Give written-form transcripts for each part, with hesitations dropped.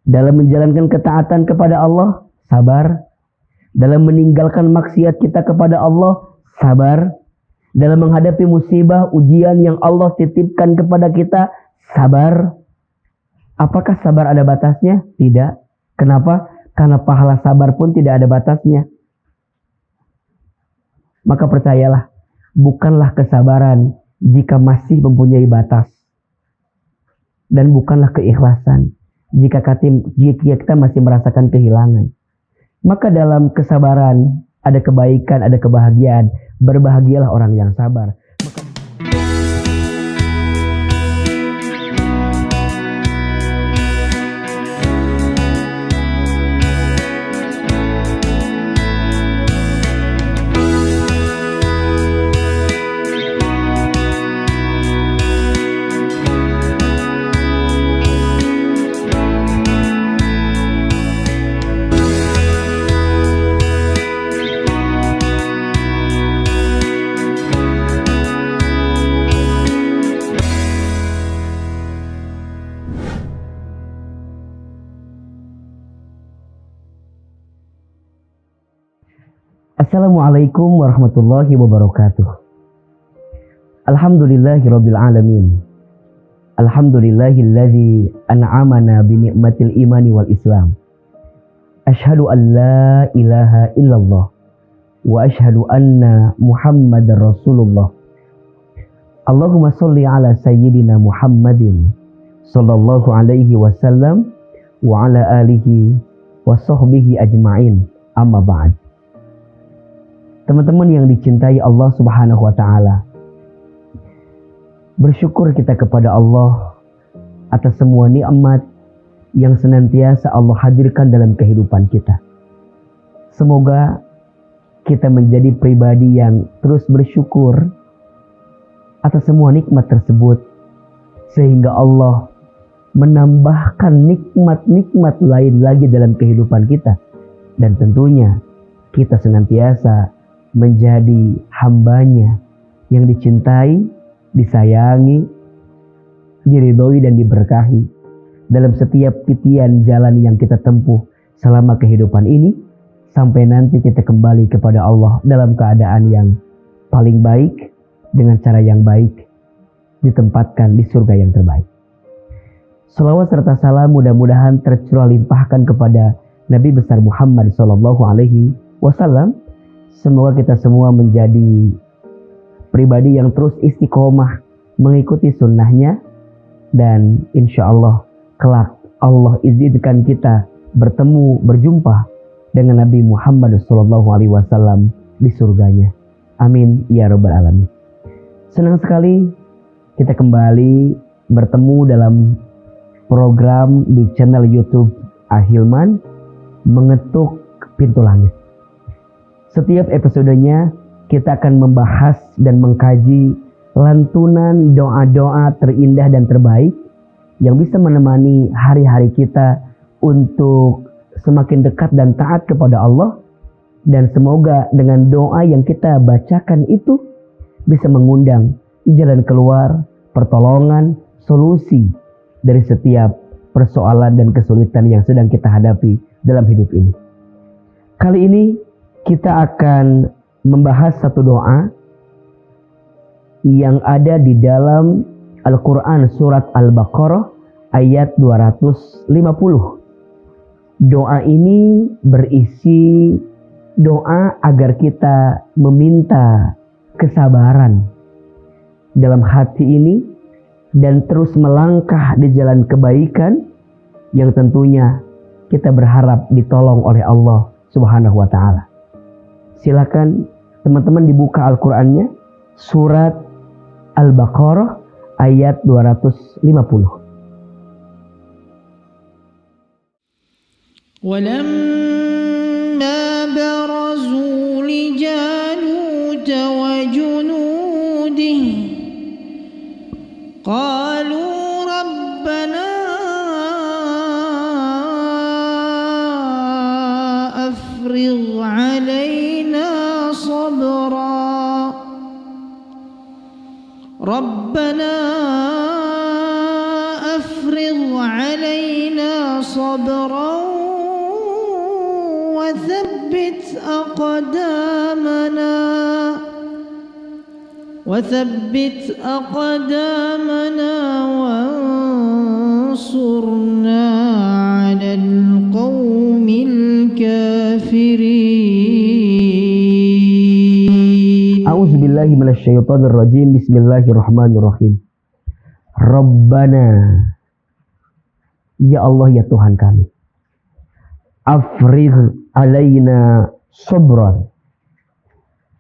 Dalam menjalankan ketaatan kepada Allah, sabar. Dalam meninggalkan maksiat kita kepada Allah, sabar. Dalam menghadapi musibah, ujian yang Allah titipkan kepada kita, sabar. Apakah sabar ada batasnya? Tidak. Kenapa? Karena pahala sabar pun tidak ada batasnya. Maka percayalah, bukanlah kesabaran jika masih mempunyai batas. Dan bukanlah keikhlasan jika kita masih merasakan kehilangan. Maka dalam kesabaran ada kebaikan, ada kebahagiaan. Berbahagialah orang yang sabar. Assalamualaikum warahmatullahi wabarakatuh. Alhamdulillahirabbil alamin. Alhamdulillahilladzi an'amana bi ni'matil imani wal islam. Asyhadu an la ilaha illallah wa asyhadu anna Muhammadar Rasulullah. Allahumma shalli ala sayyidina Muhammadin sallallahu alaihi wasallam wa ala alihi wa sahbihi ajma'in. Amma ba'd. Teman-teman yang dicintai Allah Subhanahu wa taala, bersyukur kita kepada Allah atas semua nikmat yang senantiasa Allah hadirkan dalam kehidupan kita. Semoga kita menjadi pribadi yang terus bersyukur atas semua nikmat tersebut, sehingga Allah menambahkan nikmat-nikmat lain lagi dalam kehidupan kita. Dan tentunya kita senantiasa menjadi hambanya yang dicintai, disayangi, diridhoi dan diberkahi dalam setiap titian jalan yang kita tempuh selama kehidupan ini, sampai nanti kita kembali kepada Allah dalam keadaan yang paling baik, dengan cara yang baik, ditempatkan di surga yang terbaik. Salawat serta salam mudah-mudahan tercurah limpahkan kepada Nabi besar Muhammad SAW. Semoga kita semua menjadi pribadi yang terus istiqomah mengikuti sunnahnya, dan insya Allah kelak Allah izinkan kita berjumpa dengan Nabi Muhammad SAW di surganya. Amin ya rabbal alamin. Senang sekali kita kembali bertemu dalam program di channel YouTube Ahilman, Mengetuk Pintu Langit. Setiap episodenya kita akan membahas dan mengkaji lantunan doa-doa terindah dan terbaik yang bisa menemani hari-hari kita untuk semakin dekat dan taat kepada Allah. Dan semoga dengan doa yang kita bacakan itu bisa mengundang jalan keluar, pertolongan, solusi dari setiap persoalan dan kesulitan yang sedang kita hadapi dalam hidup ini. Kali ini kita akan membahas satu doa yang ada di dalam Al-Quran surat Al-Baqarah ayat 250. Doa ini berisi doa agar kita meminta kesabaran dalam hati ini dan terus melangkah di jalan kebaikan yang tentunya kita berharap ditolong oleh Allah Subhanahu wa taala. Silakan teman-teman dibuka Al-Qur'annya, surat Al-Baqarah ayat 250. وَلَمَّا بَرَزُوا لِجَالُوتَ وَجُنُودِهِ قَالُوا رَبَّنَا أَفْرِغْ عَلَيْنَا صَبْرًا رَبَّنَا أَفْرِغْ عَلَيْنَا صَبْرًا أسرا وثبت أقدامنا وانصرنا على القوم الكافرين. A'udzu billahi minasyaitonir rajim. Bismillahirrahmanirrahim. Rabbana, ya Allah ya Tuhan kami, afrigh alaina sabran,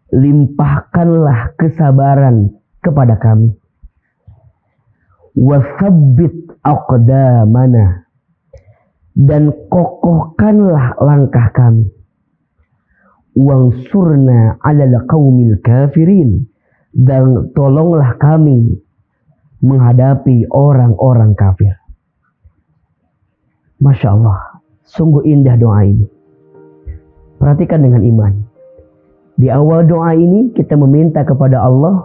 limpahkanlah kesabaran kepada kami, watsabbit aqdamana, dan kokohkanlah langkah kami, wansurna 'alal qaumil kafirin, dan tolonglah kami menghadapi orang-orang kafir. Masya Allah, sungguh indah doa ini. Perhatikan dengan iman. Di awal doa ini kita meminta kepada Allah,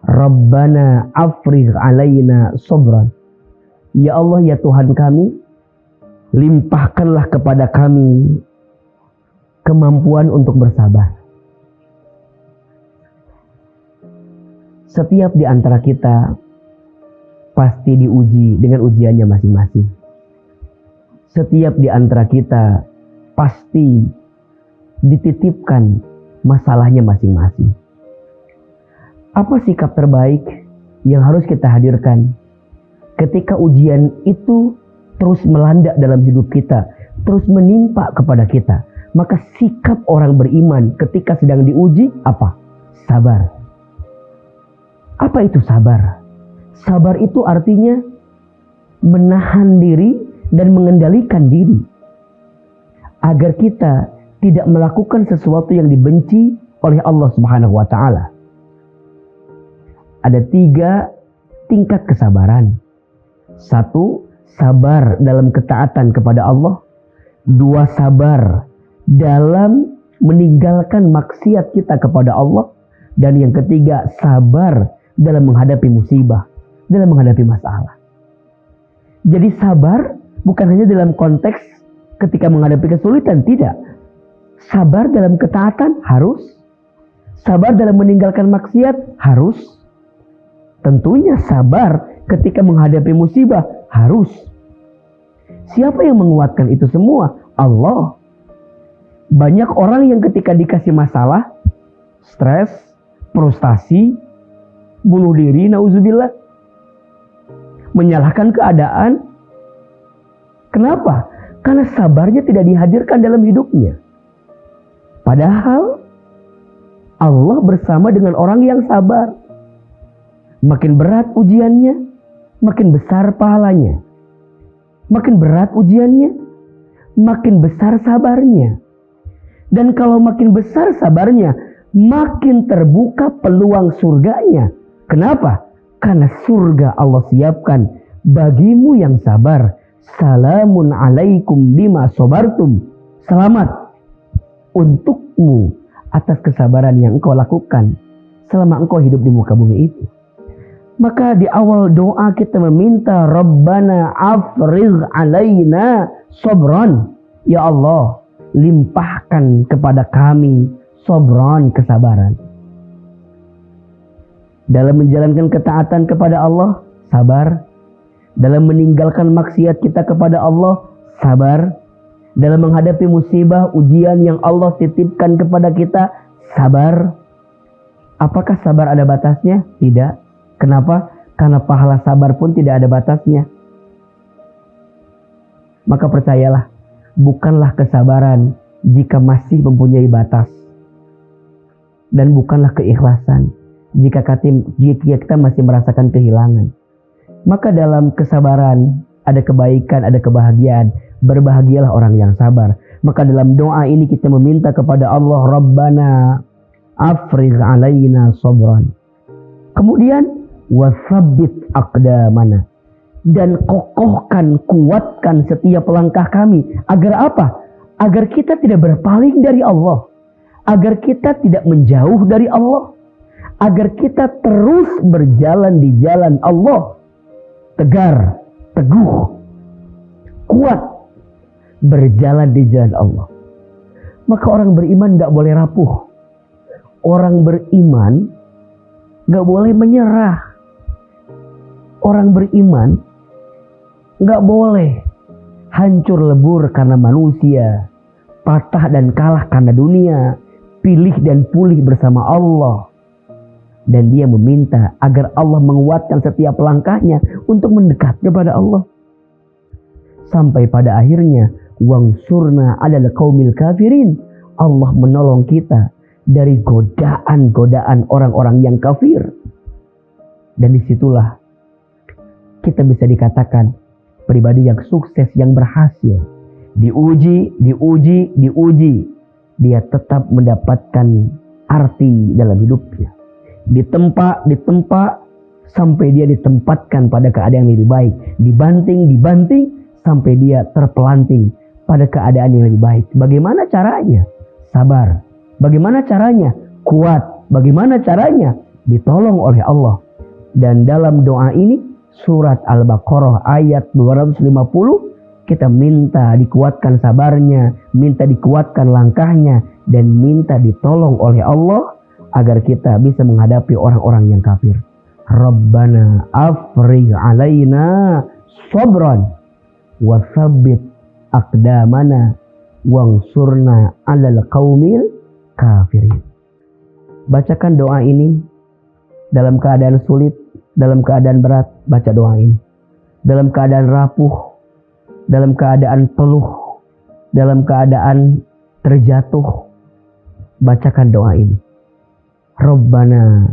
Rabbana afrigh alaina sabran. Ya Allah ya Tuhan kami, limpahkanlah kepada kami kemampuan untuk bersabar. Setiap di antara kita pasti diuji dengan ujiannya masing-masing. Setiap di antara kita pasti dititipkan masalahnya masing-masing. Apa sikap terbaik yang harus kita hadirkan ketika ujian itu terus melanda dalam hidup kita, terus menimpa kepada kita? Maka sikap orang beriman ketika sedang diuji apa? Sabar. Apa itu sabar? Sabar itu artinya menahan diri dan mengendalikan diri agar kita tidak melakukan sesuatu yang dibenci oleh Allah Subhanahu wa taala. Ada 3 tingkat kesabaran. 1, sabar dalam ketaatan kepada Allah. 2, sabar dalam meninggalkan maksiat kita kepada Allah. Dan yang ketiga, sabar dalam menghadapi musibah, dalam menghadapi masalah. Jadi sabar bukan hanya dalam konteks ketika menghadapi kesulitan, tidak. Sabar dalam ketaatan harus. Sabar dalam meninggalkan maksiat harus. Tentunya sabar ketika menghadapi musibah harus. Siapa yang menguatkan itu semua? Allah. Banyak orang yang ketika dikasih masalah, stres, frustasi, bunuh diri, nauzubillah, menyalahkan keadaan. Kenapa? Karena sabarnya tidak dihadirkan dalam hidupnya. Padahal Allah bersama dengan orang yang sabar. Makin berat ujiannya, makin besar pahalanya. Makin berat ujiannya, makin besar sabarnya. Dan kalau makin besar sabarnya, makin terbuka peluang surganya. Kenapa? Karena surga Allah siapkan bagimu yang sabar. Salamun alaikum bima sabartum. Selamat untukmu atas kesabaran yang engkau lakukan selama engkau hidup di muka bumi itu. Maka di awal doa kita meminta Rabbana afrigh alaina sabran. Ya Allah, limpahkan kepada kami sabran, kesabaran. Dalam menjalankan ketaatan kepada Allah, sabar. Dalam meninggalkan maksiat kita kepada Allah, sabar. Dalam menghadapi musibah, ujian yang Allah titipkan kepada kita, sabar. Apakah sabar ada batasnya? Tidak. Kenapa? Karena pahala sabar pun tidak ada batasnya. Maka percayalah, bukanlah kesabaran jika masih mempunyai batas. Dan bukanlah keikhlasan jika kita masih merasakan kehilangan. Maka dalam kesabaran ada kebaikan, ada kebahagiaan. Berbahagialah orang yang sabar. Maka dalam doa ini kita meminta kepada Allah, Rabbana afrigh alaina sabran. Kemudian watsabbit aqdamana, dan kokohkan, kuatkan setiap langkah kami. Agar apa? Agar kita tidak berpaling dari Allah. Agar kita tidak menjauh dari Allah. Agar kita terus berjalan di jalan Allah. Tegar, teguh, kuat. berjalan di jalan Allah. Maka orang beriman gak boleh rapuh. Orang beriman gak boleh menyerah. Orang beriman gak boleh hancur lebur karena manusia, patah dan kalah karena dunia, pilih dan pulih bersama Allah. Dan dia meminta agar Allah menguatkan setiap langkahnya untuk mendekat kepada Allah. Sampai pada akhirnya, wangsurna 'alal qaumil kafirin. Allah menolong kita dari godaan-godaan orang-orang yang kafir. Dan disitulah kita bisa dikatakan pribadi yang sukses, yang berhasil. Diuji. Dia tetap mendapatkan arti dalam hidupnya. Ditempa sampai dia ditempatkan pada keadaan yang lebih baik. Dibanting sampai dia terpelanting pada keadaan yang lebih baik. Bagaimana caranya? Sabar. Bagaimana caranya? Kuat. Bagaimana caranya? Ditolong oleh Allah. Dan dalam doa ini, surat Al-Baqarah ayat 250, kita minta dikuatkan sabarnya, minta dikuatkan langkahnya, dan minta ditolong oleh Allah agar kita bisa menghadapi orang-orang yang kafir. Rabbana afrigh alaina sabran wa tsabbit aqdamana wangsurna 'alal qaumil kafirin. Bacakan doa ini dalam keadaan sulit, dalam keadaan berat, baca doa ini. Dalam keadaan rapuh, dalam keadaan peluh, dalam keadaan terjatuh, bacakan doa ini. Rabbana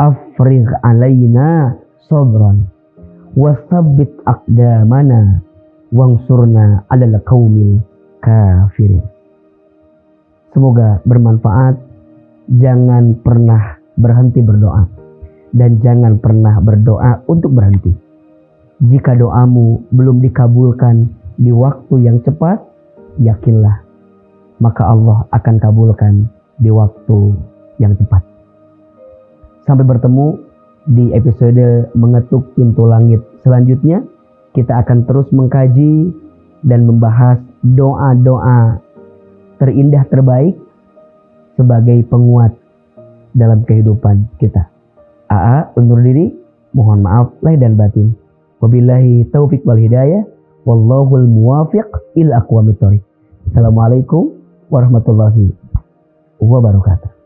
afrigh alaina sabran wa tsabbit aqdamana wangsurna 'alal qaumil kafirin. Semoga bermanfaat. Jangan pernah berhenti berdoa. Dan jangan pernah berdoa untuk berhenti. Jika doamu belum dikabulkan di waktu yang cepat, yakinlah, maka Allah akan kabulkan di waktu yang tepat. Sampai bertemu di episode Mengetuk Pintu Langit selanjutnya. Kita akan terus mengkaji dan membahas doa-doa terindah terbaik sebagai penguat dalam kehidupan kita. AA undur diri, mohon maaf lahir dan batin. Wabillahi taufiq wal hidayah, wallahul muwafiq ila aqwamit thoriq. Assalamualaikum warahmatullahi wabarakatuh.